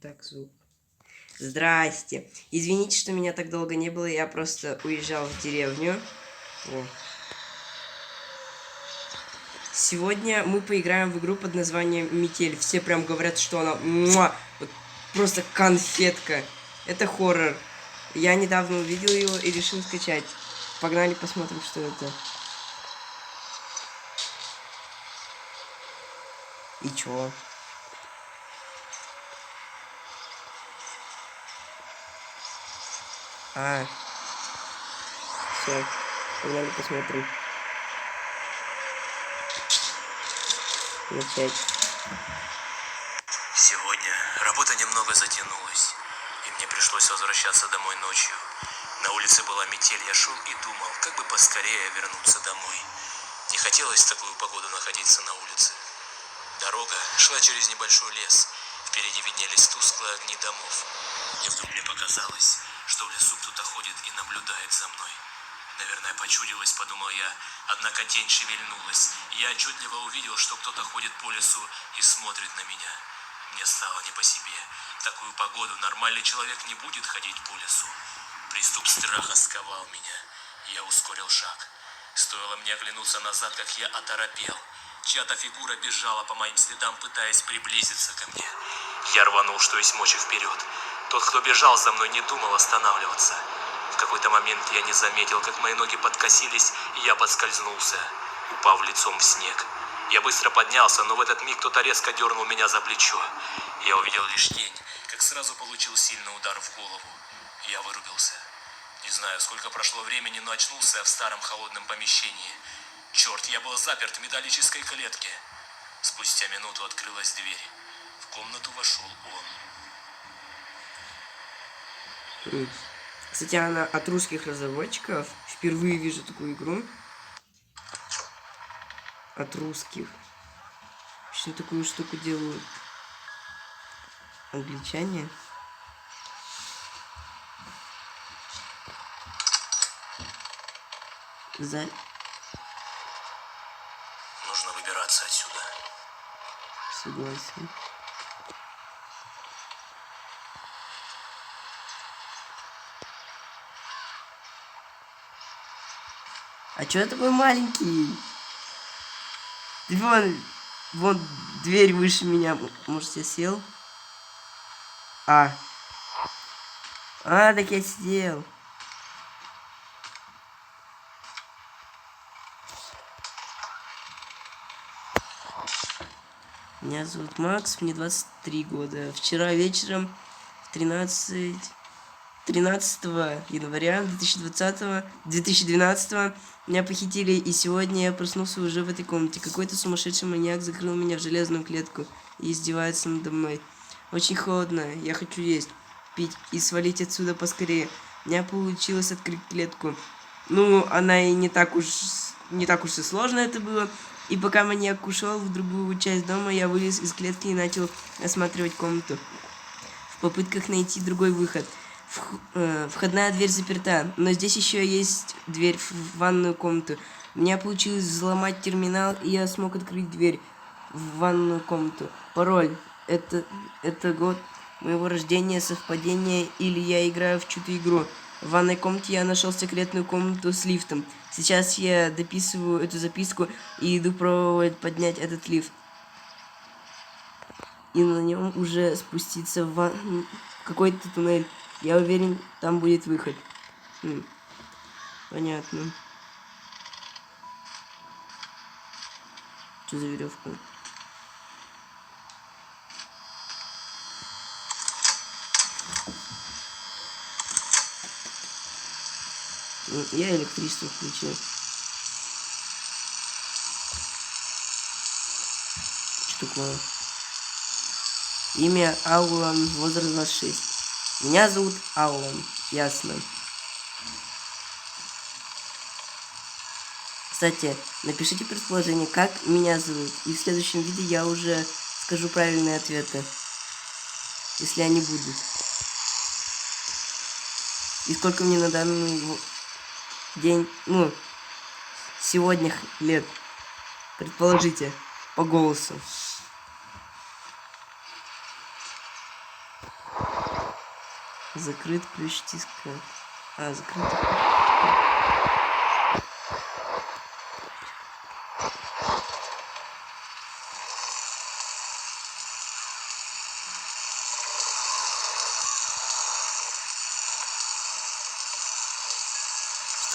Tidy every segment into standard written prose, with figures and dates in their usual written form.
Так, звук. Здрасте. Извините, что меня так долго не было, я просто уезжал в деревню. О. Сегодня мы поиграем в игру под названием Метель. Все прям говорят, что она вот просто конфетка. Это хоррор. Я недавно увидел его и решил скачать. Погнали посмотрим, что это. И чё? Все. Погнали посмотрим. Начать. Сегодня работа немного затянулась, и мне пришлось возвращаться домой ночью. На улице была метель, я шел и думал, как бы поскорее вернуться домой. Не хотелось в такую погоду находиться на улице. Дорога шла через небольшой лес, впереди виднелись тусклые огни домов. И вдруг мне показалось, что в лесу кто-то ходит и наблюдает за мной. Наверное, почудилось, подумал я, однако тень шевельнулась, и я отчетливо увидел, что кто-то ходит по лесу и смотрит на меня. Мне стало не по себе. В такую погоду нормальный человек не будет ходить по лесу. Приступ страха сковал меня. Я ускорил шаг. Стоило мне оглянуться назад, как я оторопел. Чья-то фигура бежала по моим следам, пытаясь приблизиться ко мне. Я рванул, что есть мочи, вперед. Тот, кто бежал за мной, не думал останавливаться. В какой-то момент я не заметил, как мои ноги подкосились, и я подскользнулся, упав лицом в снег. Я быстро поднялся, но в этот миг кто-то резко дернул меня за плечо. Я увидел лишь тень, как сразу получил сильный удар в голову. Я вырубился. Не знаю, сколько прошло времени, но очнулся я в старом холодном помещении. Черт, я был заперт в металлической клетке. Спустя минуту открылась дверь. В комнату вошел он. Кстати, она от русских разработчиков. Впервые вижу такую игру. От русских. Почему такую штуку делают англичане? Нужно выбираться отсюда. Согласен. А чё я такой маленький? Ты вон дверь выше меня. Может, я сел? Так я сидел. Меня зовут Макс, мне 23 года. Вчера вечером, 13 января 2012 меня похитили, и сегодня я проснулся уже в этой комнате. Какой-то сумасшедший маньяк закрыл меня в железную клетку и издевается надо мной. Очень холодно, я хочу есть, пить и свалить отсюда поскорее. У меня получилось открыть клетку. Ну, она и не так уж и сложно это было. И пока маньяк ушел в другую часть дома, я вылез из клетки и начал осматривать комнату в попытках найти другой выход. Входная дверь заперта, но здесь еще есть дверь в ванную комнату. У меня получилось взломать терминал, и я смог открыть дверь в ванную комнату. Пароль. Это год моего рождения, совпадение, или я играю в чью-то игру. В ванной комнате я нашел секретную комнату с лифтом. Сейчас я дописываю эту записку и иду пробовать поднять этот лифт. И на нем уже спуститься в какой-то туннель. Я уверен, там будет выход. Понятно. Что за веревка? Я электричество включил. Что такое? Имя Аулан, возраст 26. Меня зовут Аулан, ясно. Кстати, напишите предположение, как меня зовут, и в следующем видео я уже скажу правильные ответы, если они будут. И сколько мне на данный день, сегодня лет, предположите, по голосу. Закрыт ключ тиска. А, закрыт.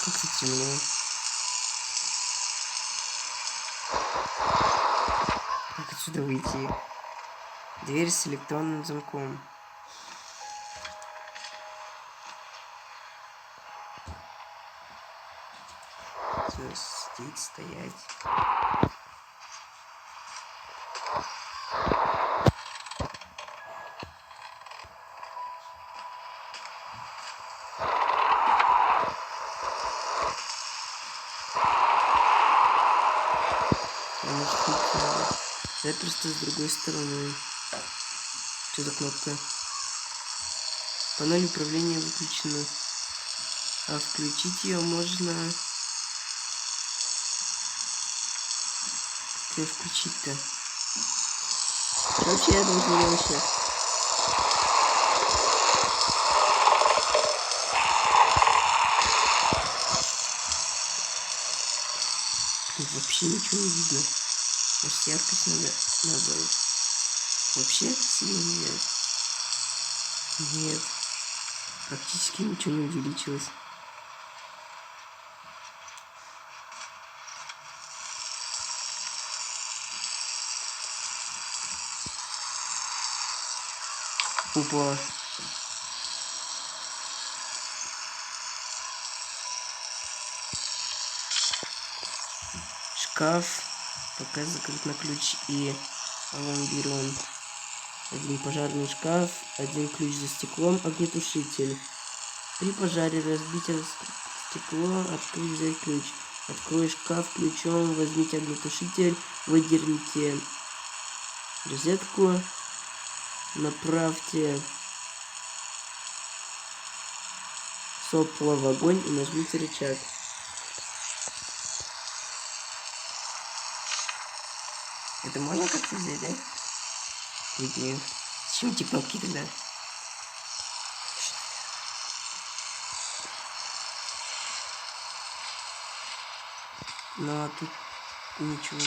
Как-то темно. Как отсюда выйти? Дверь с электронным замком. Все, сидеть, стоять. Заперто с другой стороны. Что за кнопка? Панель управления выключена. А включить ее можно... Как ее включить-то? Что вообще я должен делать сейчас? Вообще ничего не видно. Может, яркость надо вообще снизить? Нет. Практически ничего не увеличилось. Опа. Шкаф пока закрыт на ключ и опломбирован. Один пожарный шкаф, один ключ за стеклом, огнетушитель. При пожаре разбить стекло, открыть, взять ключ. Открой шкаф ключом, возьмите огнетушитель, выдерните розетку, направьте сопло в огонь и нажмите рычаг. Это можно как-то взять, да? Нет. Зачем эти кнопки тогда? Ну, а тут ничего...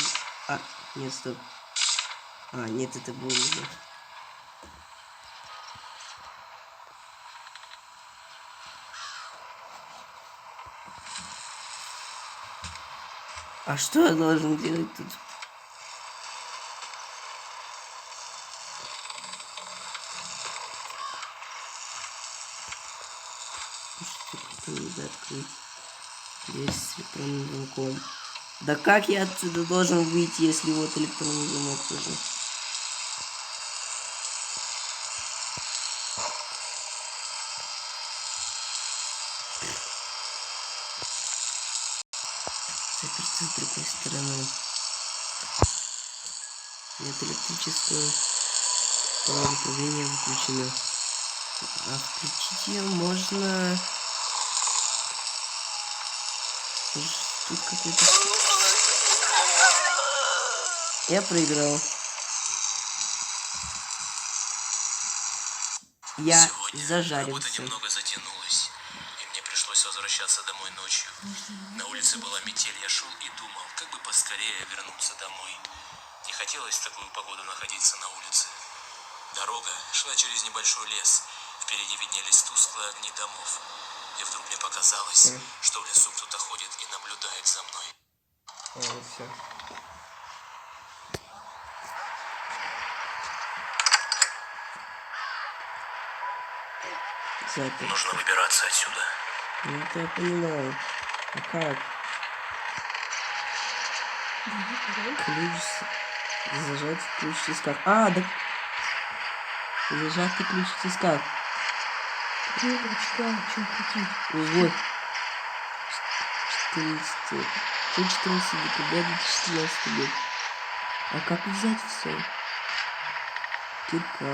А, нет, стоп. А, нет, это было уже. А что я должен делать тут? Что-то надо открыть. Здесь с электронным замком. Да как я отсюда должен выйти, если вот электронный замок тоже? Заперто с другой стороны. Нет электрического. Панель управления выключена. А включить ее можно... Тут какой-то... Я проиграл. Я зажарился. Работа немного затянулась, и мне пришлось возвращаться домой ночью. На улице была метель, я шел и думал, как бы поскорее вернуться домой. Не хотелось в такую погоду находиться на улице. Дорога шла через небольшой лес. Впереди виднелись тусклые огни домов. И вдруг мне показалось, что в лесу кто-то ходит и наблюдает за мной. Все. Заперто. Нужно выбираться отсюда. Ну, это я понимаю. А как? Ключ... Зажать ключ в тисках. А, да... Зажатый ключ в тисках. Чем крутить? Вот. 14. 14 декабря 2014 год. А как взять все? Кирка.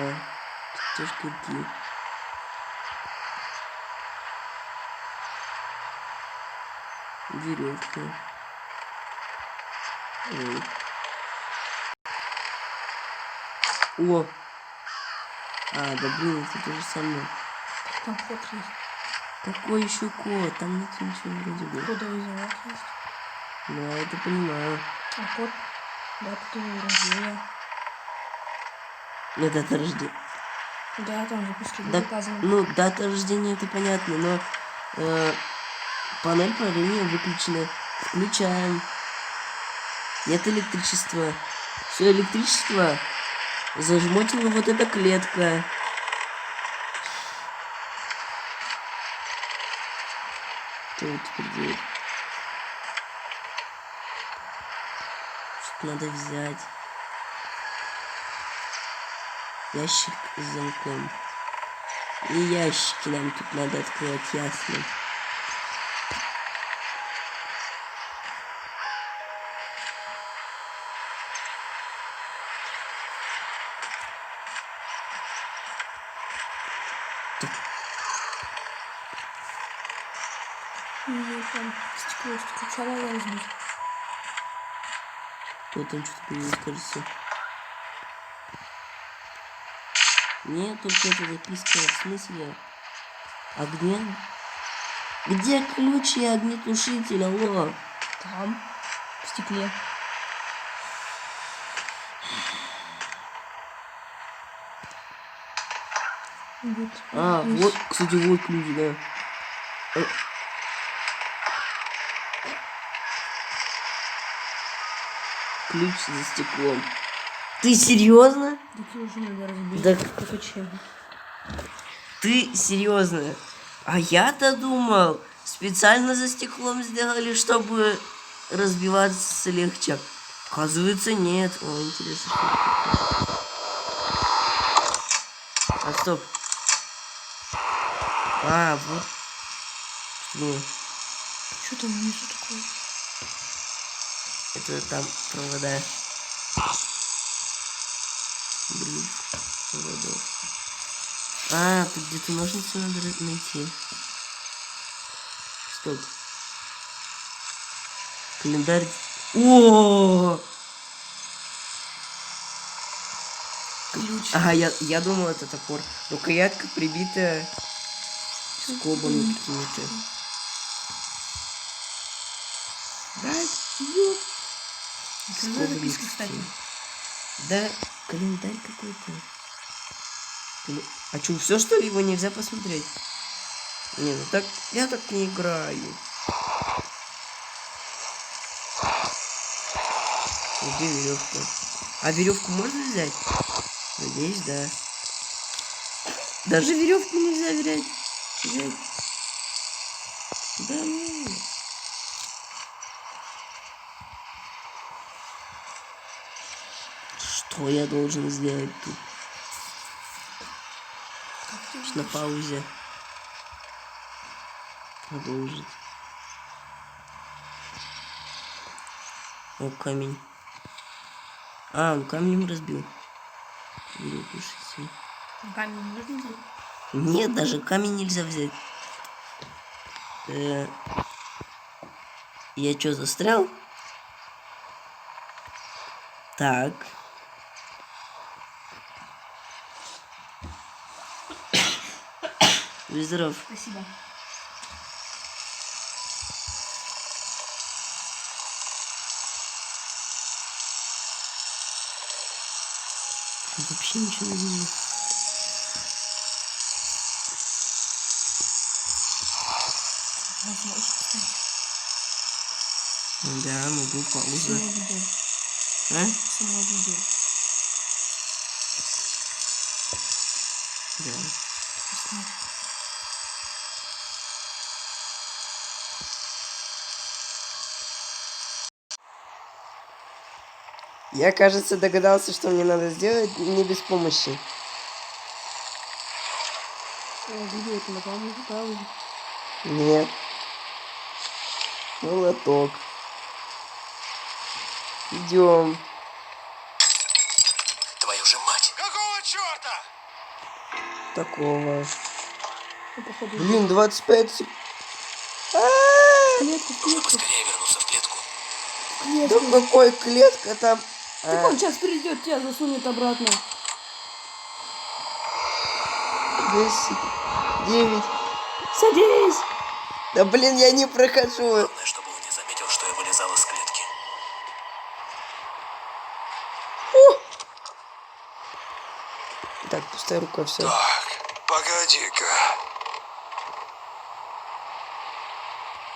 Тут тоже кирки. Веревка. Ой. О! А, да блин, это то же самое. Там код есть. Какой еще код? Там нет ничего вроде бы. Кодовый замок есть. Ну, я это понимаю. А код даты рождения. Ну, дата рождения. Да, там же пусть Да, указано. ну, дата рождения это понятно, но панель управления выключена. Включаем. Нет электричества. Все электричество зажмотила вот эта клетка. Что вот теперь делать? Что надо взять? Ящик с замком. И ящики нам тут надо открывать, ясно. И там стекло стучало, я разбил. Вот там что-то появилось, кажется. Нет, тут это записка, в смысле? Огня? Где ключи огнетушителя? Алло. Там, в стекле. Вот. А, Есть. вот, кстати, вот ключ, да. Ключ за стеклом. Ты серьезно? Так уже надо разбить. Да. Только чем? Ты серьезно? А я-то думал, специально за стеклом сделали, чтобы разбиваться легче. Оказывается, нет. О, интересно. А, стоп. А, вот. Ну, Что там внизу такое? это там провода. Блин, проводов. А, тут где-то ножницы надо найти. Стоп. Календарь. О! Ключ. Ага, я думал, это топор. Рукоятка прибита скобами какими-то. Да, ёп. Открывай записки, кстати. Да, календарь какой-то. А что, все что ли его нельзя посмотреть? Не, ну так я так не играю. Где веревка? А веревку можно взять? Надеюсь, да. Даже веревку нельзя взять. Да ну. Что я должен сделать тут? На паузе. Продолжить. О, камень. А, он камнем разбил. Тушите. Камень не нужно взять? Нет, даже камень нельзя взять. Я что, застрял? Так. Будь здоров. Спасибо. Вообще ничего не вижу. Возможно, кстати. Да, могу паузу. Само видео. А? Само видео. Да. Поставь. Я, кажется, догадался, что мне надо сделать не без помощи. Видео это на паузу. Нет. Молоток. Идем. Твою же мать! Какого черта? Такого. Ну, походу, Блин, 25 секунд. клетку, в клетку. Поскорее вернуться в клетку. Да какой клетка там? Так он сейчас придет, тебя засунет обратно. 10, 9. Садись! Да блин, я не прохожу. Главное, чтобы он не заметил, что я вылезал из клетки. Так, пустая рука, все. Так, погоди-ка.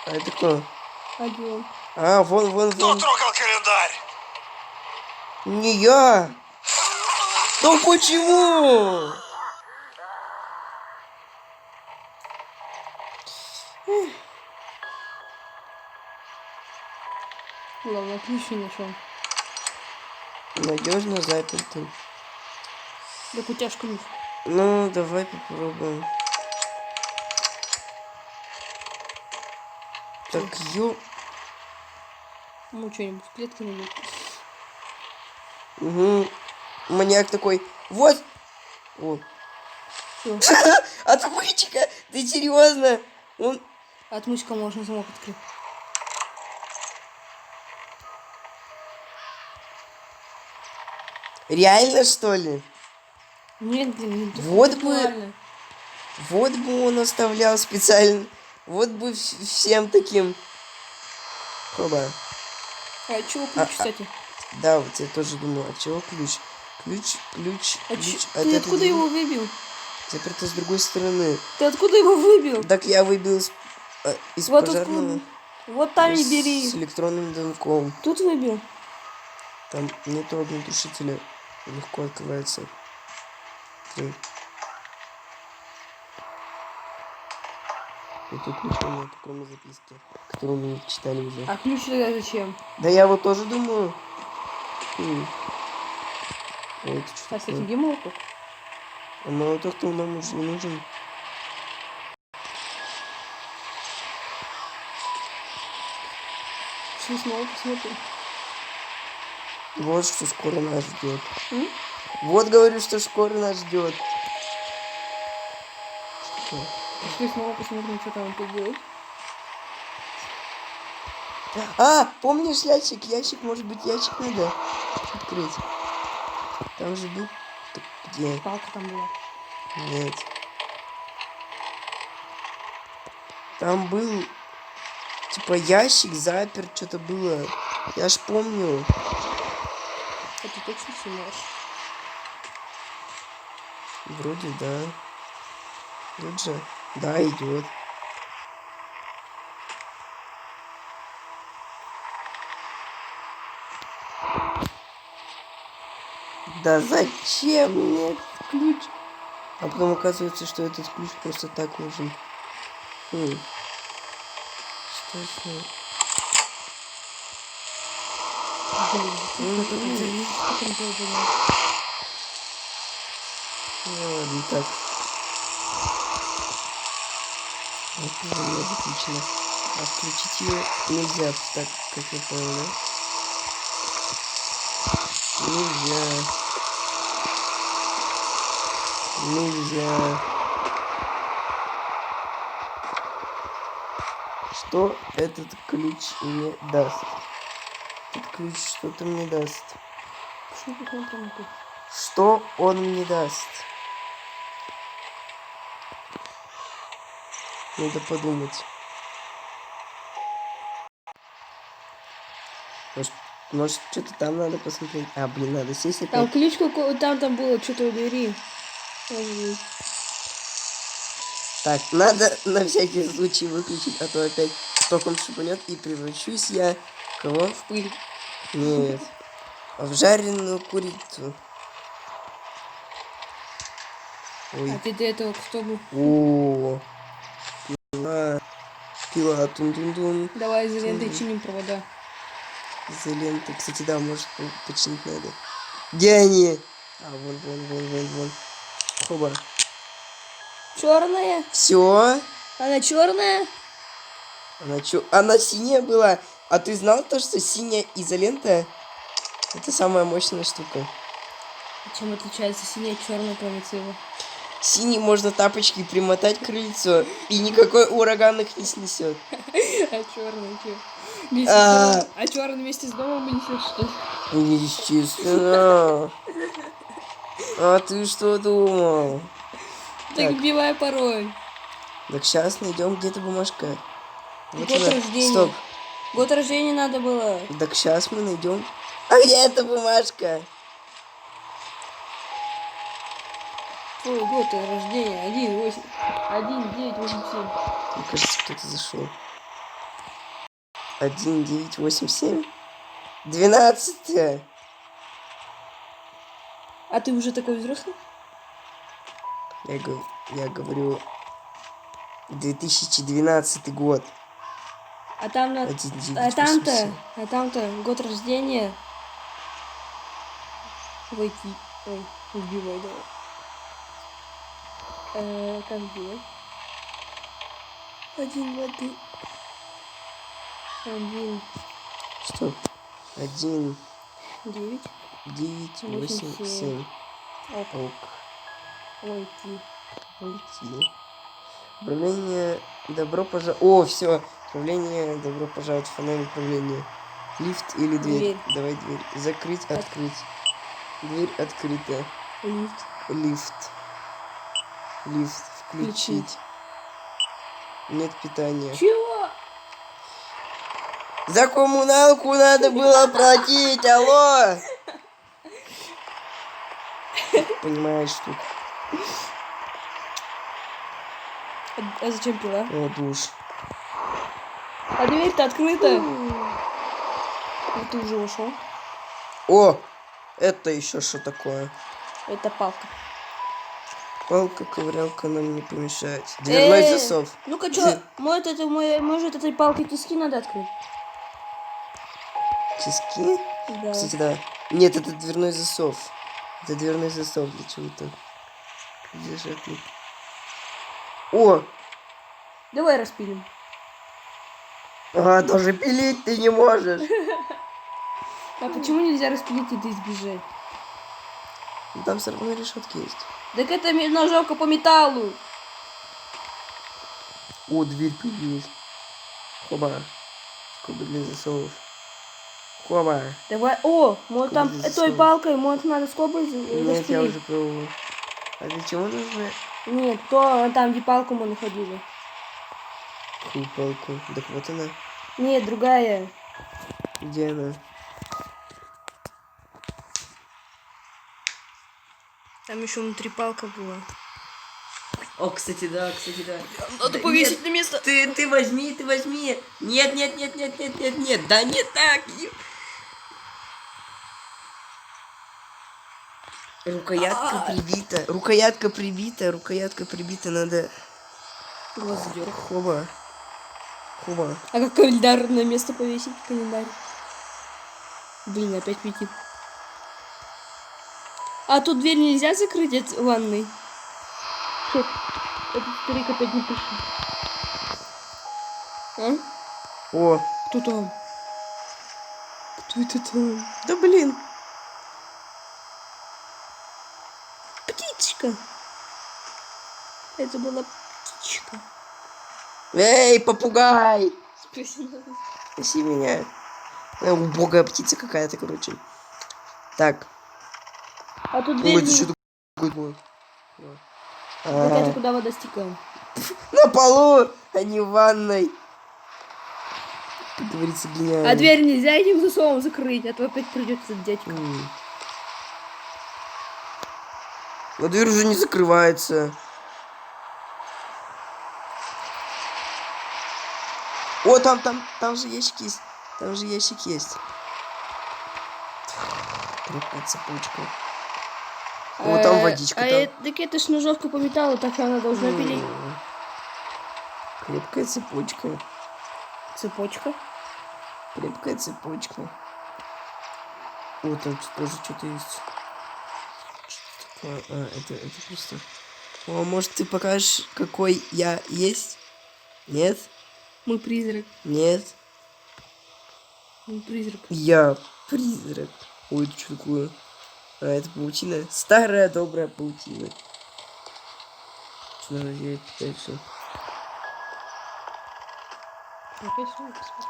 А это кто? Один. А, вон. Кто трогал календарь? Не я. Да почему? Ладно, ключ не нашел. Надежно запертый. Так у тебя ж ключ. Ну, давай попробуем. Так, Ну, что-нибудь в клетке найдет. Угу. Маньяк такой, вот. О. Все. Отмычка, ты серьезно? Он... Отмычка можно замок открыть. Реально, что ли? Нет, блин, не Вот бы- виртуально. Вот бы он оставлял специально. Вот бы всем таким. Хоба. А чего ключ, кстати? Да, вот я тоже думал, а чего ключ? Ключ. Ты откуда его выбил? Заперто с другой стороны. Ты откуда его выбил? Так я выбил из Вот пожарного. откуда. Вот там и С бери. электронным замком. Тут выбил. Там нет огнетушителя. Легко открывается. Три. И тут ничего нет, кроме записки, которую мы читали уже. А ключ тогда зачем? Да я вот тоже думаю. Ой, это что А, кстати, такое? где молоток? А молоток-то нам уже не нужен. Пошли снова посмотрим. Вот что скоро нас ждет. М? Вот говорю, что скоро нас ждет. Пошли снова посмотрим, что там опять делать. А, помнишь ящик? Ящик, может быть, ящик надо открыть. Там же был... Так где? Палка там была. Нет. Там был... Типа ящик заперт, что-то было. Я ж помню. А ты точно снимаешь? Вроде да. Идет же. Да, идет. Да зачем мне этот ключ? А потом оказывается, что этот ключ просто так нужен. Что с ним? Блин, что там было? Ну ладно, так. Это уже не выключено. А включить ее нельзя, так как я понял, да? Нельзя. Нельзя. Что этот ключ мне даст? Этот ключ что-то мне даст. Пошли посмотрим тут. Что он мне даст? Надо подумать. Может что-то там надо посмотреть. А, блин, надо сесть опять. Там ключ какой, там было что-то у двери. Так, надо на всякий случай выключить, а то опять током шибанет и превращусь я в кого? В пыль. Нет. В жареную курицу. Ой. А ты до этого кто был? О, пила, тун-тун-тун. Давай за лентой чиним провода. Изоленты. Кстати, да, может починить надо. Где они? А, вон. Хоба. Черная? Все. Она черная? Она синяя была. А ты знал то, что синяя изолента это самая мощная штука? Чем отличается синяя от черная, кроме цвета? Синий можно тапочки примотать к крыльцу, и никакой ураган их не снесет. А черный что? А черный вместе с домом несешь, что ли? Естественно. А ты что думал? Так Так. вбивай пароль. Так сейчас найдем где-то бумажка. Вот Год она. рождения. Стоп. Год рождения надо было. Так сейчас мы найдем. А где эта бумажка? Твой год рождения. 1987. Мне кажется, кто-то зашел. 1987. 12. А ты уже такой взрослый? Я говорю 2012 год. А там на... 1987. А там-то год рождения. Войти. Ой, убивай, давай. Как было? 1, 2, 3. 1, Что? 1, 9. 9, 8, 8, 7. Ок. Ок. Войти. Войти. Управление. Добро пожаловать. О, все. Управление. Добро пожаловать в фонарь управления. Лифт или дверь? Дверь. Давай дверь. Закрыть, открыть. Дверь открыта. Лифт. Лифт. Лифт. Включить. Нет питания. Чего? За коммуналку надо было платить, алло! Понимаешь, тут. А зачем пила? О, душ. А дверь-то открыта. Вот ты уже ушел. О! Это еще что такое? Это палка. Палка, ковырялка нам не помешает. Дверной засов. Ну-ка, что? Может, этой палкой тиски надо открыть? Тиски? Да. Кстати, да. Нет, это дверной засов. Это дверной засов для чего-то. Держать. О! Давай распилим. А, даже пилить ты не можешь. А почему нельзя распилить и избежать? Там все равно решетки есть. Так это ножовка по металлу. О, дверь появилась. Хоба. Скобы для засовов. Хоба. Давай. О, может там Скобы той засовов. палкой, может надо скобы Нет, я распилить? уже пробовал. А для чего нужно Нет, то там, где палку мы находили. какую палку? Так вот она. Нет, другая. Где она? Там еще внутри палка была. О, кстати, да, кстати, да. Надо повесить на место. Ты возьми, ты возьми. Нет, нет, нет, нет, нет, нет, нет. Да не так. Рукоятка прибита. Рукоятка прибита. Рукоятка прибита. Надо. Глаз задёрг. Хоба. Хоба. А как календарь на место повесить? Календарь. Блин, опять пятит. А тут дверь нельзя закрыть от ванной? Что? Этот старик опять не пишет. А? О. Кто там? Кто это там? Да блин. Птичка. Это была птичка. Эй, попугай. Спаси нас. Спаси меня. Убогая птица какая-то, короче. Так. А тут Ой, дверь... это не- что такое? Так это куда вода стекает? На полу, а не в ванной. Как говорится, гениально. А дверь нельзя этим засовом закрыть, а то опять придется дядька. Но дверь уже не закрывается. О, там же ящик есть. Там же ящик есть. Крепкая цепочка. О, там водичка. там. Так это ж ножовка по металлу, так она должна пилить. Крепкая цепочка. Цепочка. Крепкая цепочка. О, там тоже что-то есть. Что такое? А, это просто... О, может ты покажешь, какой я есть? Нет? Мы призрак. Нет? Мы призрак. Я призрак. Ой, это что такое? А, это паутина. Старая добрая паутина. Что надо делать дальше? Опять что? Посмотри.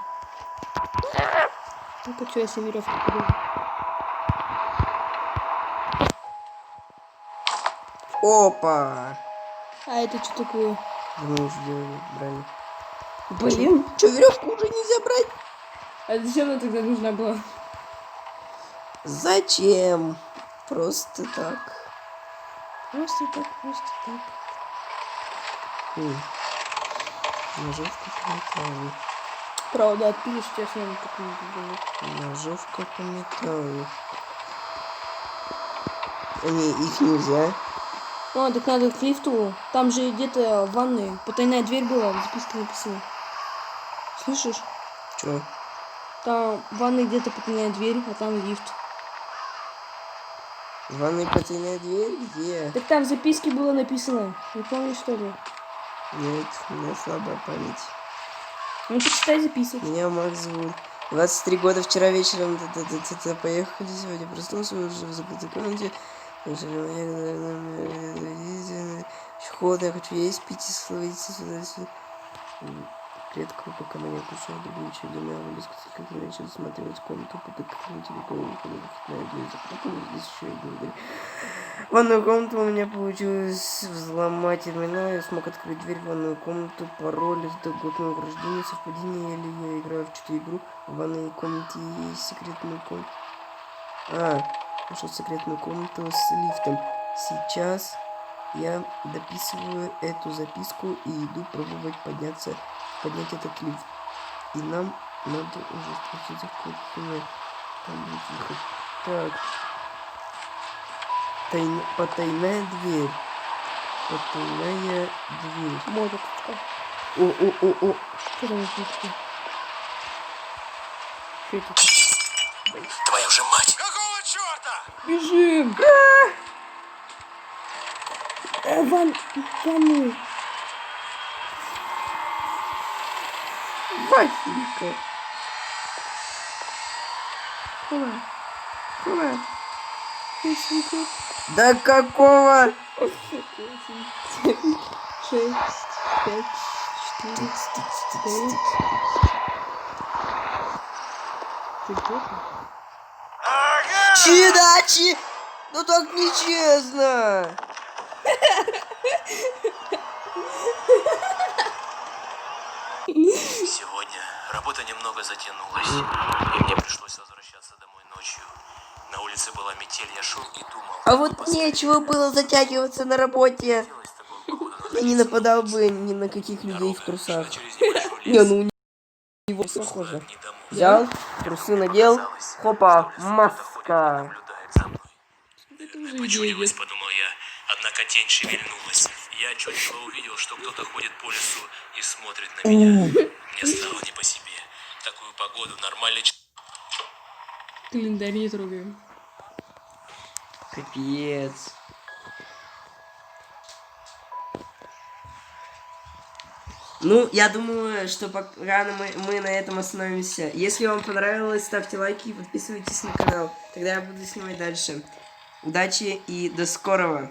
Ну-ка, что, если веревку подержу? Опа! А это что такое? Мы уже делали, брали. Блин. Че, веревку уже нельзя брать? А зачем она тогда нужна была? Зачем? Просто так. Просто так, просто так. Ножовка по металлу. Правда, отпилишь, тебя снова какую-нибудь было. Ножовка по металлу. Не, их нельзя. О, так надо к лифту. Там же где-то в ванной потайная дверь была, в записке написано. Слышишь? Чё? Там в ванной где-то потайная дверь, а там лифт. В ванной потайная дверь? Где? Так там в записке было написано. Не помнишь, что ли? Нет, у меня слабая память. Ну, почитай записок. Меня Макс зовут. 23 года, вчера вечером поехали, сегодня проснулся уже в закрытой комнате. Очень холодно, я хочу есть, пить и словиться сюда. Клетку, пока меня кушают, добычу, дома, вылез, как я начал смотреть комнату, потыкал телефон, входная дверь закрыта, здесь еще одна дверь. Ванную комнату у меня получилось взломать имена, я смог открыть дверь в ванную комнату, пароль, это год моего рождения, совпадение, или я играю в чью-то игру, в ванной комнате есть секретную комнату. Нашел секретную комнату с лифтом. Сейчас я дописываю эту записку и иду пробовать поднять этот лифт. И нам надо уже спуститься в какой-то там будет выход. Так. Потайная дверь. Потайная дверь. Вот это. О. Что там написано? Что это? Твою же мать! Какого черта? Бежим! Ванну. Васенька. Куда? Васенька. Да какого? 8, 7, 6, 5, 4, 3. Ты где? Ага! Чидачи! Ну так нечестно! Сегодня работа немного затянулась, и мне пришлось возвращаться домой ночью. На улице была метель, я шел и думал... А вот нечего было затягиваться на работе. Хотелось такую погоду Я не находиться нападал на бы улице. ни на каких людей в Дорога трусах. шла через небольшой Не, лес. ну у него похоже. Огни домов. Взял, трусы надел, Казалось, хопа, что в лесу кто-то ходит и маска. наблюдает за мной. Это уже Почудилось, идея. подумал я, однако тень шевельнулась. Я отчетливо увидел, что кто-то ходит по лесу и смотрит на меня. Мне стало не по себе. В такую погоду нормальный Календарь не трогаем. Капец. Ну, я думаю, что пока мы на этом остановимся. Если вам понравилось, ставьте лайки и подписывайтесь на канал. Тогда я буду снимать дальше. Удачи и до скорого!